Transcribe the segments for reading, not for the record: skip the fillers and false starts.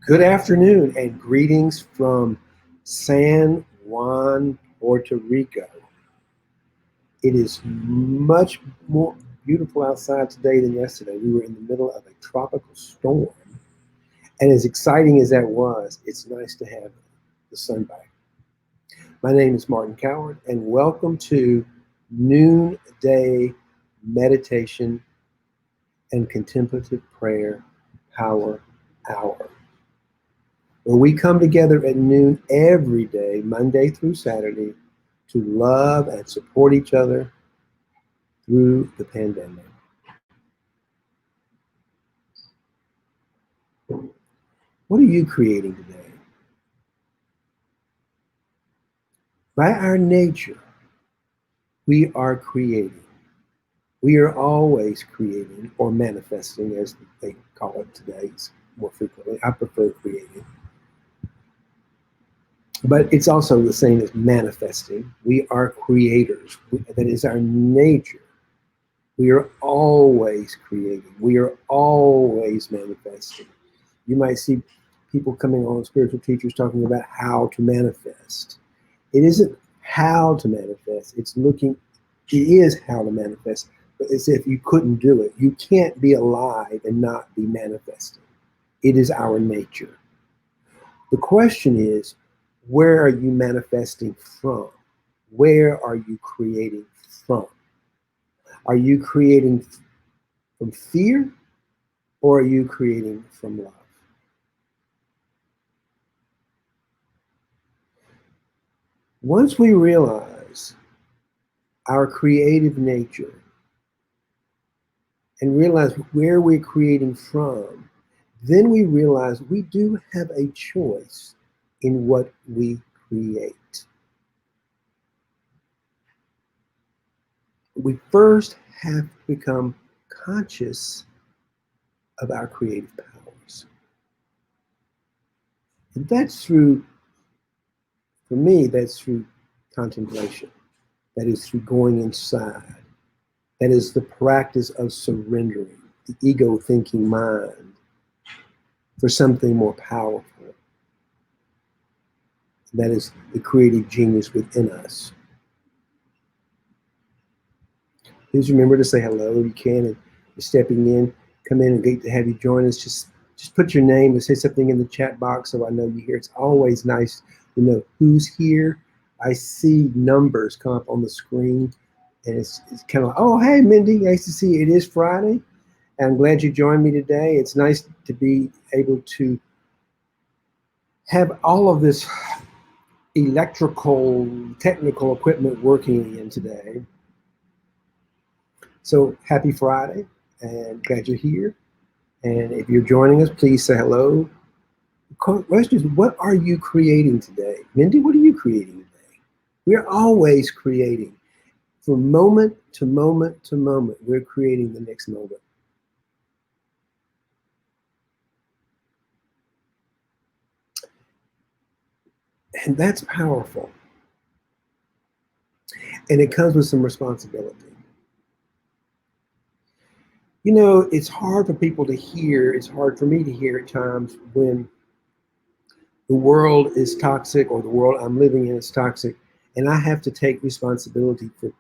Good afternoon and greetings from San Juan, Puerto Rico. It is much more beautiful outside today than yesterday. We were in the middle of a tropical storm, and as exciting as that was, it's nice to have the sun back. My name is Martin Coward, and welcome to Noonday Meditation and Contemplative Prayer Power Hour, where we come together at noon every day, Monday through Saturday, to love and support each other through the pandemic. What are you creating today? By our nature, we are creating. We are always creating or manifesting, as they call it today more frequently. I prefer creating. But it's also the same as manifesting. We are creators. That is our nature. We are always creating. We are always manifesting. You might see people coming on, spiritual teachers, talking about how to manifest. It isn't how to manifest. It is how to manifest. But it's if you couldn't do it. You can't be alive and not be manifesting. It is our nature. The question is, where are you manifesting from? Where are you creating from? Are you creating from fear, or are you creating from love? Once we realize our creative nature and realize where we're creating from, then we realize we do have a choice in what we create. We first have to become conscious of our creative powers. And that's through, for me, that's through contemplation. That is through going inside. That is the practice of surrendering the ego thinking mind for something more powerful. That is the creative genius within us. Please remember to say hello if you can, and you're stepping in, come in and great to have you join us. Just put your name and say something in the chat box so I know you're here. It's always nice to know who's here. I see numbers come up on the screen, and it's kind of like, oh, hey, Mindy, nice to see you. It is Friday, and I'm glad you joined me today. It's nice to be able to have all of this electrical, technical equipment working again today. So happy Friday, and glad you're here. And if you're joining us, please say hello. The question is, what are you creating today? Mindy, what are you creating today? We're always creating. From moment to moment to moment, we're creating the next moment. And that's powerful. And it comes with some responsibility. You know, it's hard for people to hear. It's hard for me to hear at times when the world is toxic, or the world I'm living in is toxic, and I have to take responsibility for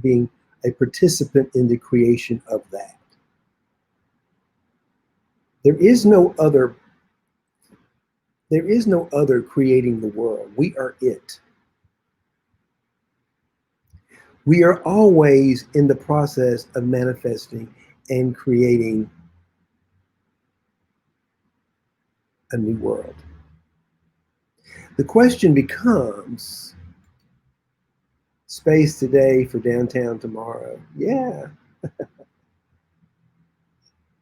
being a participant in the creation of that. There is no other creating the world. We are it. We are always in the process of manifesting and creating a new world. The question becomes, space today for downtown tomorrow. Yeah,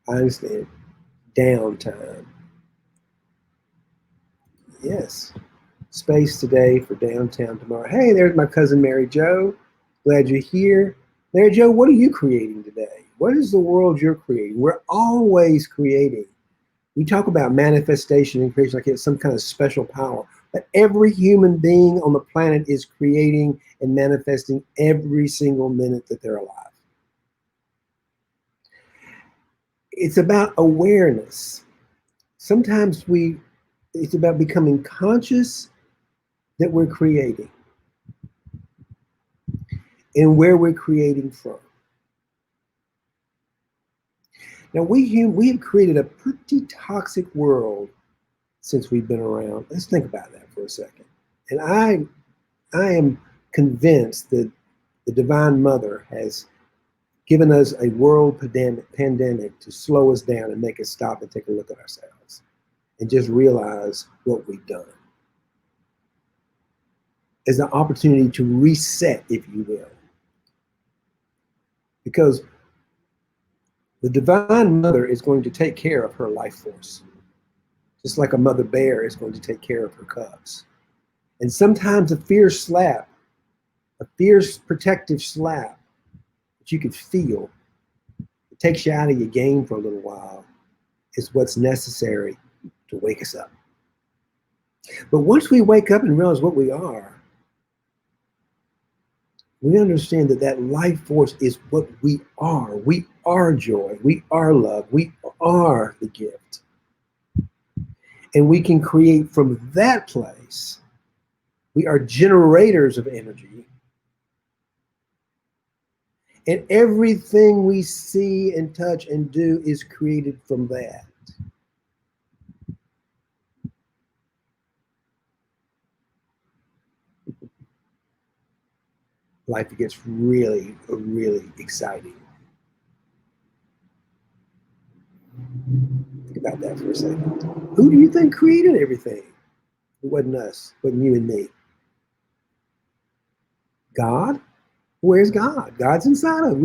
I understand. Downtime. Yes. Space today for downtown tomorrow. Hey, there's my cousin Mary Jo. Glad you're here. Mary Jo, what are you creating today? What is the world you're creating? We're always creating. We talk about manifestation and creation like it's some kind of special power. But every human being on the planet is creating and manifesting every single minute that they're alive. It's about awareness. Sometimes we It's about becoming conscious that we're creating and where we're creating from. Now, we have created a pretty toxic world since we've been around. Let's think about that for a second. And I am convinced that the Divine Mother has given us a world pandemic to slow us down and make us stop and take a look at ourselves and just realize what we've done. As an opportunity to reset, if you will. Because the Divine Mother is going to take care of her life force, just like a mother bear is going to take care of her cubs. And sometimes a fierce slap, a fierce protective slap that you can feel, it takes you out of your game for a little while, is what's necessary to wake us up. But once we wake up and realize what we are, we understand that that life force is what we are. We are joy. We are love. We are the gift. And we can create from that place. We are generators of energy. And everything we see and touch and do is created from that. Life gets really, really exciting. Think about that for a second. Who do you think created everything? It wasn't us, it wasn't you and me. God? Where's God? God's inside of us.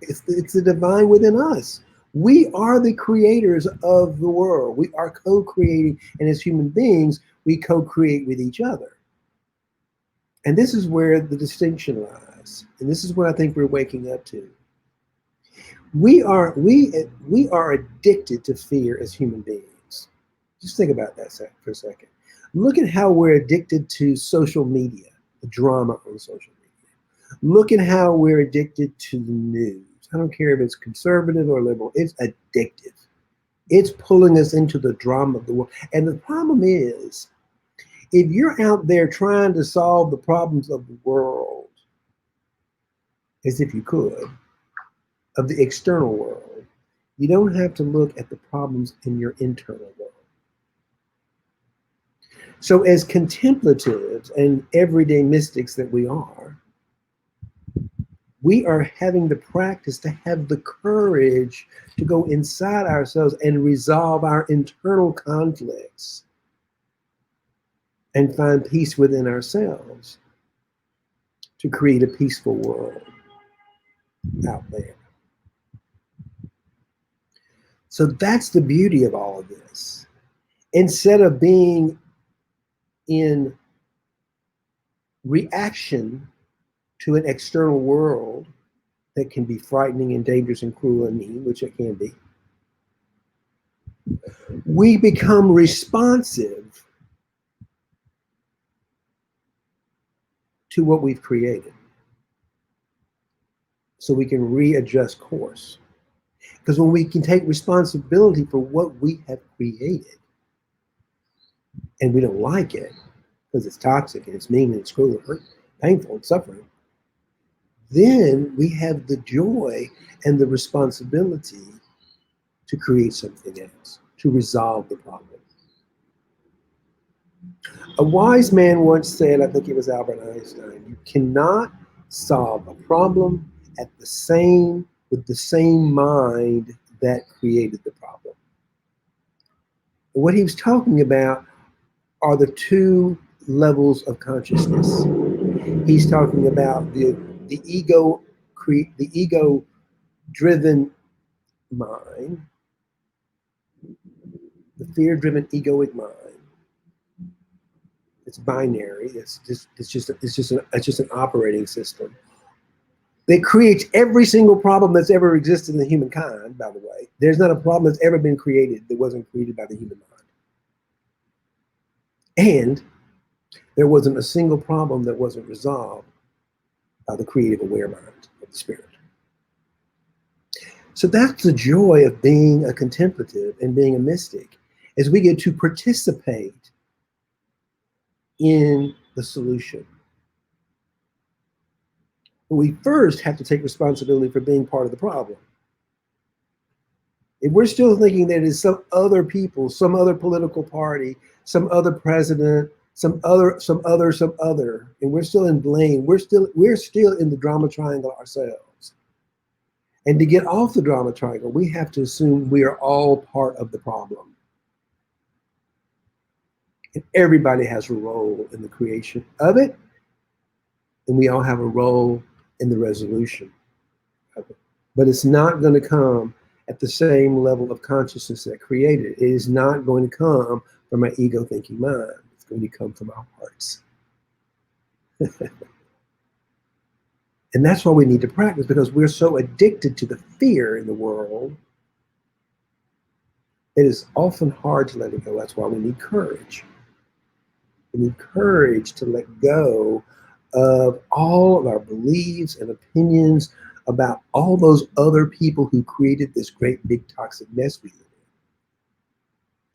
It's the divine within us. We are the creators of the world. We are co-creating, and as human beings, we co-create with each other. And this is where the distinction lies. And this is what I think we're waking up to. We are addicted to fear as human beings. Just think about that for a second. Look at how we're addicted to social media, the drama on social media. Look at how we're addicted to the news. I don't care if it's conservative or liberal, it's addictive. It's pulling us into the drama of the world. And the problem is, if you're out there trying to solve the problems of the world, as if you could, of the external world, you don't have to look at the problems in your internal world. So as contemplatives and everyday mystics that we are having the practice to have the courage to go inside ourselves and resolve our internal conflicts and find peace within ourselves to create a peaceful world out there. So that's the beauty of all of this. Instead of being in reaction to an external world that can be frightening and dangerous and cruel and mean, which it can be, we become responsive to what we've created so we can readjust course. Because when we can take responsibility for what we have created and we don't like it because it's toxic and it's mean and it's cruel and hurt, painful and suffering, then we have the joy and the responsibility to create something else, to resolve the problem. A wise man once said, I think it was Albert Einstein, you cannot solve a problem with the same mind that created the problem. And what he was talking about are the two levels of consciousness. He's talking about the ego-driven mind, the fear-driven egoic mind. It's binary. It's just an operating system. It creates every single problem that's ever existed in humankind, by the way. There's not a problem that's ever been created that wasn't created by the human mind. And there wasn't a single problem that wasn't resolved by the creative aware mind of the spirit. So that's the joy of being a contemplative and being a mystic. is we get to participate in the solution. But we first have to take responsibility for being part of the problem. If we're still thinking that it's some other people, some other political party, some other president, some other, and we're still in blame, we're still in the drama triangle ourselves. And to get off the drama triangle, we have to assume we are all part of the problem. And everybody has a role in the creation of it, and we all have a role in the resolution of it. But it's not going to come at the same level of consciousness that created it. It is not going to come from our ego thinking mind. It's going to come from our hearts. And that's why we need to practice, because we're so addicted to the fear in the world. It is often hard to let it go. That's why we need courage. We need courage to let go of all of our beliefs and opinions about all those other people who created this great big toxic mess we live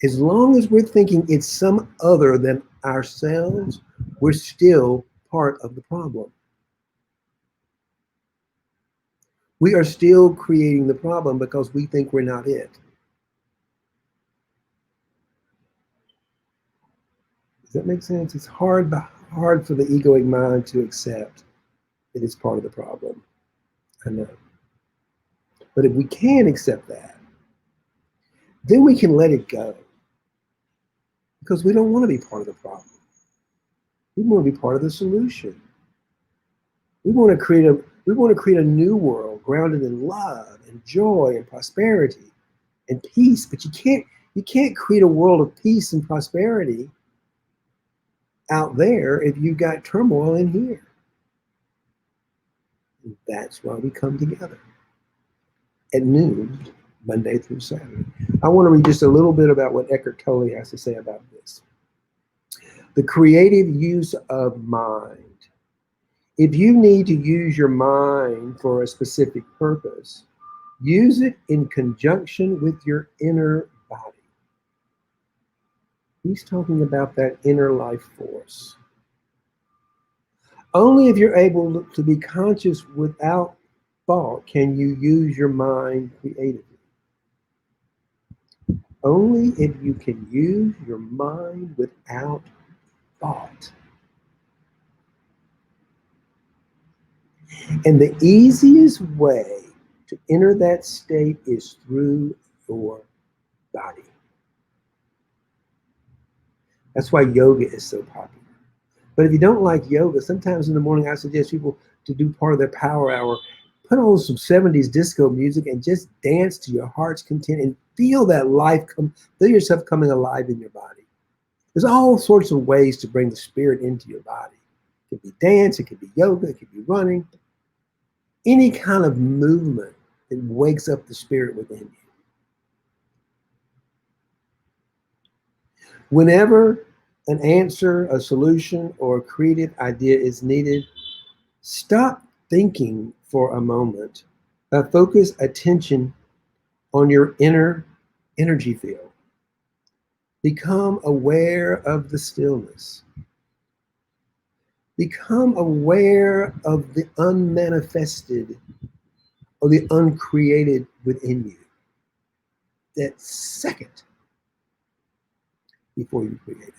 in. As long as we're thinking it's some other than ourselves, we're still part of the problem. We are still creating the problem because we think we're not it. Does that make sense? It's hard for the egoic mind to accept that it's part of the problem. I know. But if we can accept that, then we can let it go. Because we don't want to be part of the problem. We want to be part of the solution. We want to create a new world grounded in love and joy and prosperity and peace. But you can't create a world of peace and prosperity out there if you've got turmoil in here. And that's why we come together at noon, Monday through Saturday. I want to read just a little bit about what Eckhart Tolle has to say about this. The creative use of mind. If you need to use your mind for a specific purpose, use it in conjunction with your inner body. He's talking about that inner life force. Only if you're able to be conscious without thought can you use your mind creatively. Only if you can use your mind without thought. And the easiest way to enter that state is through your body. That's why yoga is so popular. But if you don't like yoga, sometimes in the morning I suggest people to do part of their power hour, put on some 70s disco music and just dance to your heart's content and feel that life feel yourself coming alive in your body. There's all sorts of ways to bring the spirit into your body. It could be dance, it could be yoga, it could be running. Any kind of movement that wakes up the spirit within you. Whenever an answer, a solution, or a creative idea is needed, stop thinking for a moment. Focus attention on your inner energy field. Become aware of the stillness. Become aware of the unmanifested or the uncreated within you. That second before you create it.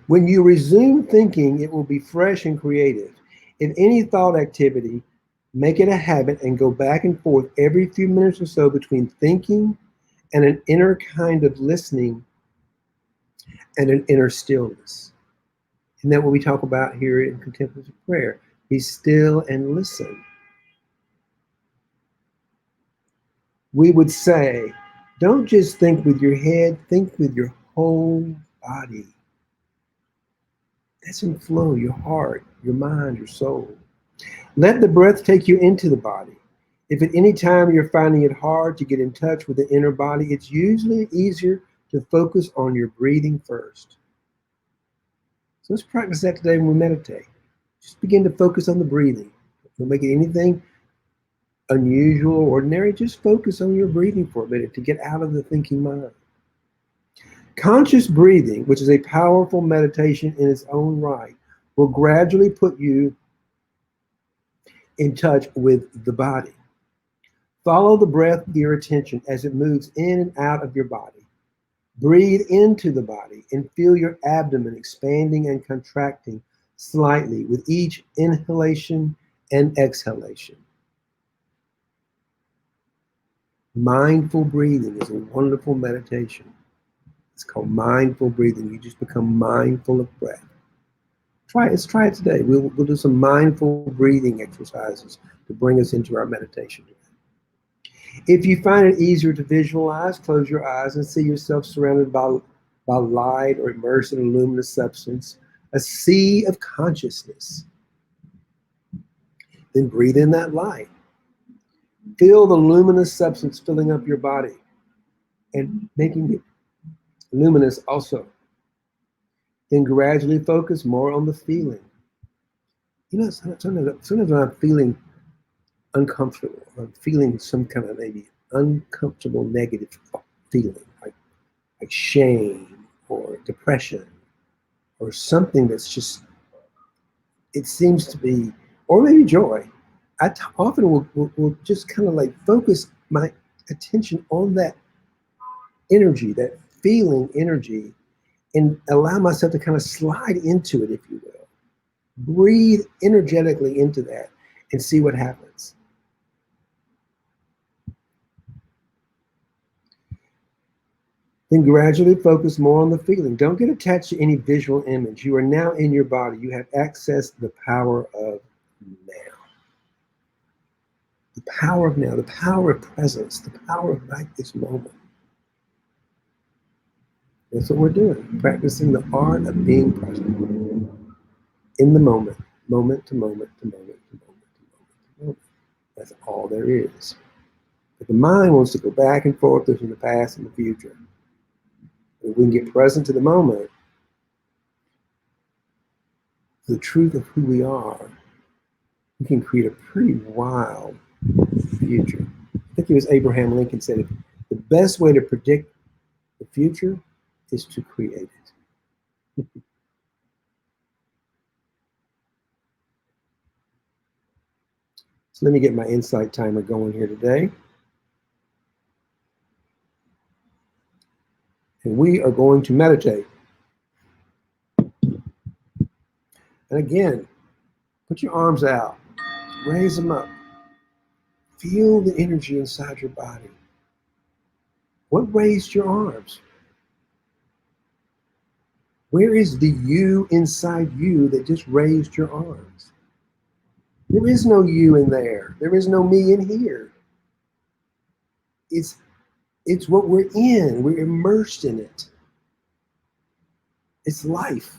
When you resume thinking, it will be fresh and creative. In any thought activity, make it a habit and go back and forth every few minutes or so between thinking and an inner kind of listening and an inner stillness. And that's what we talk about here in contemplative prayer. Be still and listen. We would say, don't just think with your head, think with your whole body. That's in flow, your heart, your mind, your soul. Let the breath take you into the body. If at any time you're finding it hard to get in touch with the inner body, it's usually easier to focus on your breathing first. So let's practice that today when we meditate. Just begin to focus on the breathing. Don't make it anything unusual or ordinary, just focus on your breathing for a minute to get out of the thinking mind. Conscious breathing, which is a powerful meditation in its own right, will gradually put you in touch with the body. Follow the breath with your attention as it moves in and out of your body. Breathe into the body and feel your abdomen expanding and contracting slightly with each inhalation and exhalation. Mindful breathing is a wonderful meditation. It's called mindful breathing. You just become mindful of breath. Let's try it today. We'll do some mindful breathing exercises to bring us into our meditation. If you find it easier to visualize, close your eyes and see yourself surrounded by light or immersed in a luminous substance, a sea of consciousness. Then breathe in that light. Feel the luminous substance filling up your body and making it luminous also. Then gradually focus more on the feeling. You know, sometimes when I'm feeling uncomfortable, I'm feeling some kind of maybe uncomfortable negative feeling, like shame or depression or something that's just, it seems to be, or maybe joy. I often will just kind of like focus my attention on that energy, that feeling energy, and allow myself to kind of slide into it, if you will. Breathe energetically into that and see what happens. Then gradually focus more on the feeling. Don't get attached to any visual image. You are now in your body. You have access to the power of now. The power of now, the power of presence, the power of right this moment. That's what we're doing, practicing the art of being present in the moment, moment to moment to moment to moment to moment to moment. That's all there is. But the mind wants to go back and forth between the past and the future. If we can get present to the moment, the truth of who we are, we can create a pretty wild future. I think it was Abraham Lincoln said, the best way to predict the future is to create it. So let me get my insight timer going here today. And we are going to meditate. And again, put your arms out, raise them up. Feel the energy inside your body. What raised your arms? Where is the you inside you that just raised your arms? There is no you in there. There is no me in here. It's what we're in. We're immersed in it. It's life.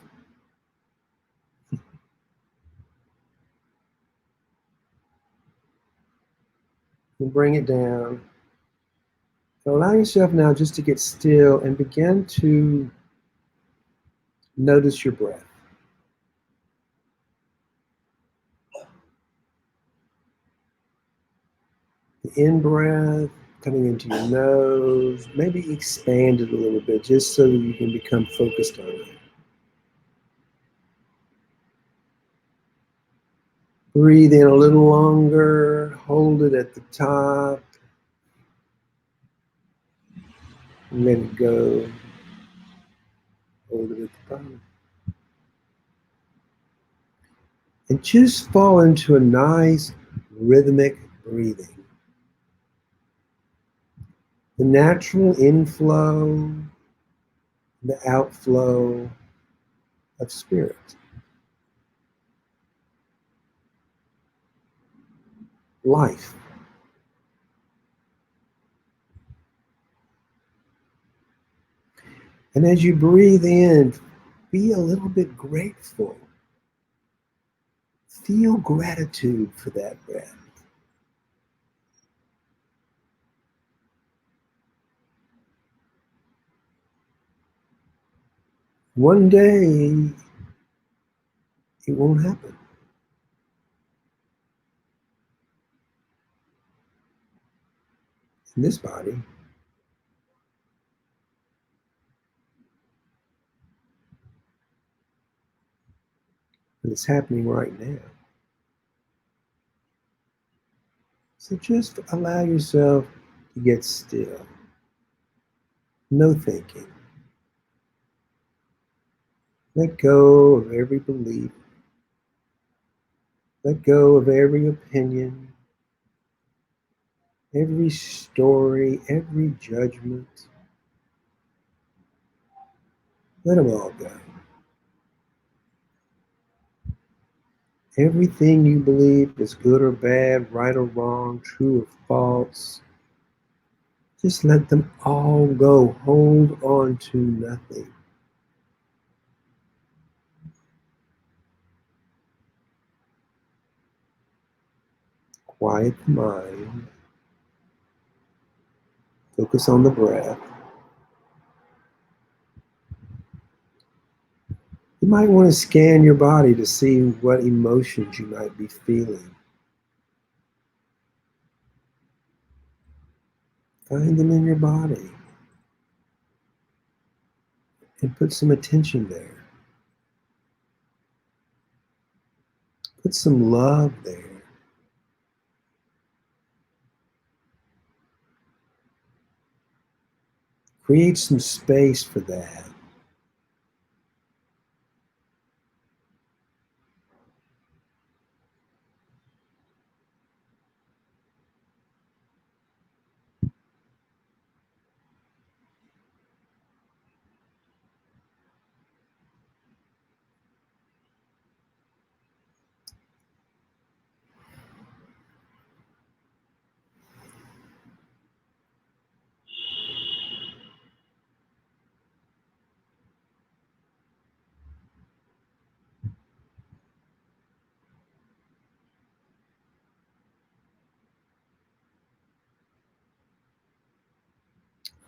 And bring it down. Allow yourself now just to get still and begin to notice your breath. The in-breath coming into your nose, maybe expand it a little bit just so that you can become focused on it. Breathe in a little longer, hold it at the top, and let it go. Hold it at the bottom. And just fall into a nice rhythmic breathing. The natural inflow, the outflow of spirit. Life. And as you breathe in, be a little bit grateful. Feel gratitude for that breath. One day, it won't happen. in this body. But it's happening right now. So just allow yourself to get still. No thinking. Let go of every belief. Let go of every opinion, every story, every judgment. Let them all go. Everything you believe is good or bad, right or wrong, true or false, just let them all go. Hold on to nothing. Quiet the mind. Focus on the breath. You might want to scan your body to see what emotions you might be feeling. Find them in your body and put some attention there. Put some love there. Create some space for that.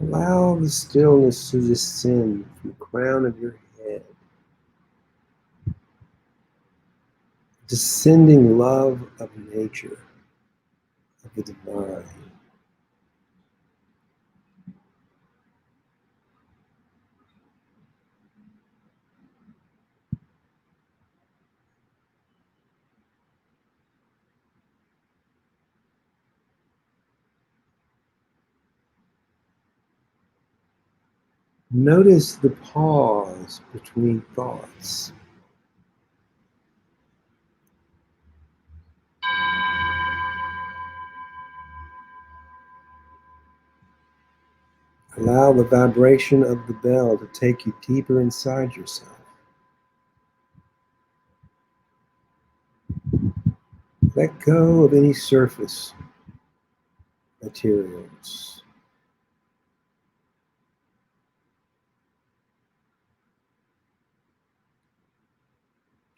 Allow the stillness to descend from the crown of your head. Descending love of nature, of the divine. Notice the pause between thoughts. Allow the vibration of the bell to take you deeper inside yourself. Let go of any surface materials.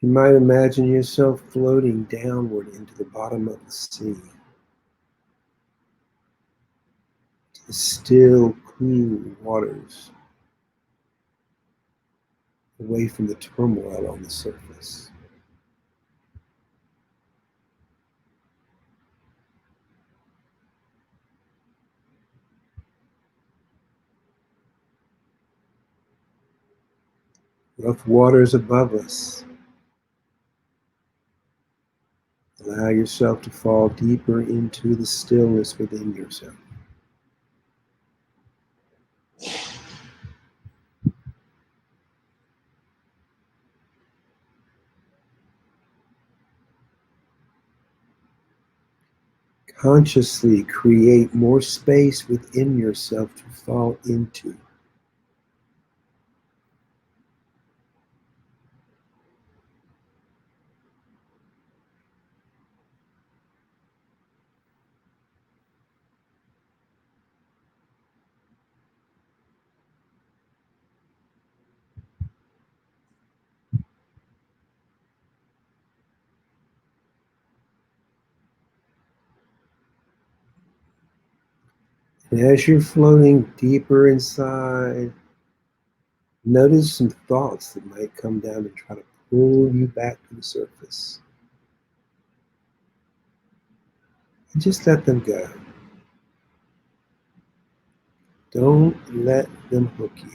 You might imagine yourself floating downward into the bottom of the sea, to the still, cool waters, away from the turmoil on the surface. Rough waters above us. Allow yourself to fall deeper into the stillness within yourself. Consciously create more space within yourself to fall into. And as you're floating deeper inside, notice some thoughts that might come down and try to pull you back to the surface. And just let them go. Don't let them hook you.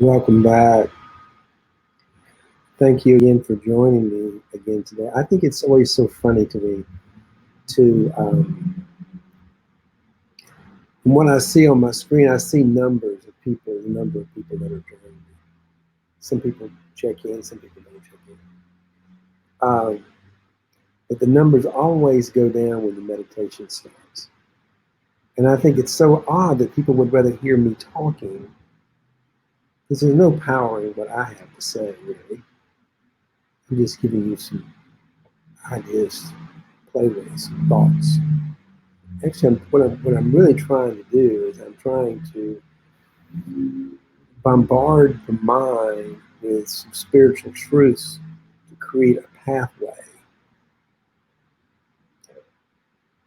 Welcome back. Thank you again for joining me again today. I think it's always so funny to me to, from what I see on my screen, I see numbers of people, the number of people that are joining me. Some people check in, some people don't check in. But the numbers always go down when the meditation starts. And I think it's so odd that people would rather hear me talking because there's no power in what I have to say, really. I'm just giving you some ideas, play with, some thoughts. Actually, what I'm really trying to do is I'm trying to bombard the mind with some spiritual truths to create a pathway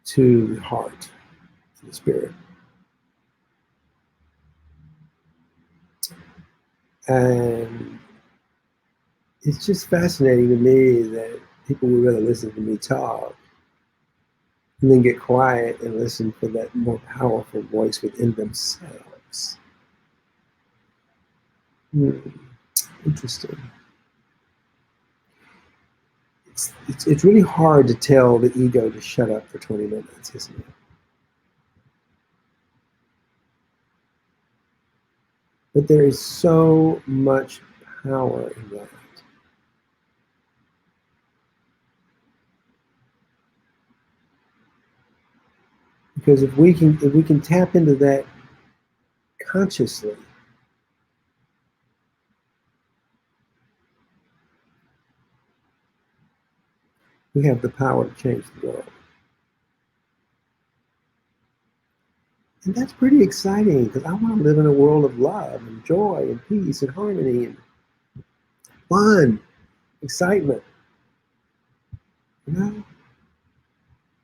to the heart, to the spirit. And it's just fascinating to me that people would rather listen to me talk and then get quiet and listen for that more powerful voice within themselves. Interesting. It's really hard to tell the ego to shut up for 20 minutes, isn't it? But there is so much power in that. Because if we can tap into that consciously, we have the power to change the world. And that's pretty exciting because I want to live in a world of love and joy and peace and harmony and fun, excitement. You know?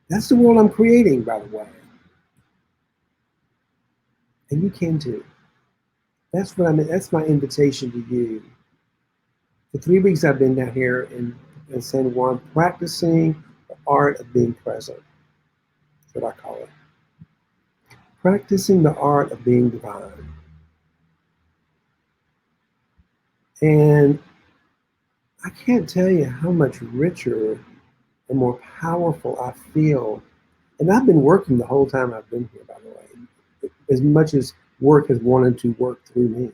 That's the world I'm creating, by the way. And you can too. That's what I mean. That's my invitation to you. For 3 weeks, I've been down here in San Juan practicing the art of being present. That's what I call it. Practicing the art of being divine. And I can't tell you how much richer and more powerful I feel. And I've been working the whole time I've been here, by the way, as much as work has wanted to work through me.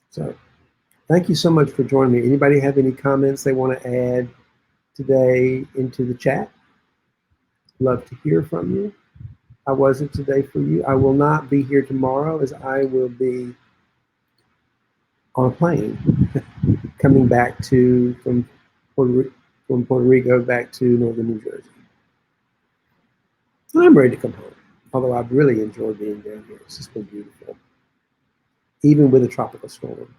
So thank you so much for joining me. Anybody have any comments they want to add today into the chat? Love to hear from you. How was it today for you? I will not be here tomorrow as I will be on a plane coming back from Puerto Rico back to northern New Jersey. I'm ready to come home, although I've really enjoyed being down here. It's just been beautiful, even with a tropical storm.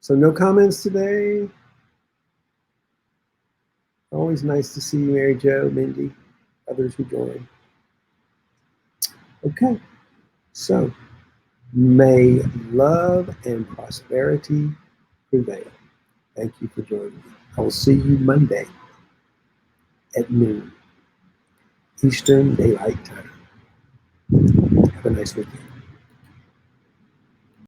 So no comments today. Always nice to see you, Mary Jo, Mindy, others who join. Okay, so may love and prosperity prevail. Thank you for joining me. I will see you Monday at noon, Eastern Daylight Time. Have a nice weekend.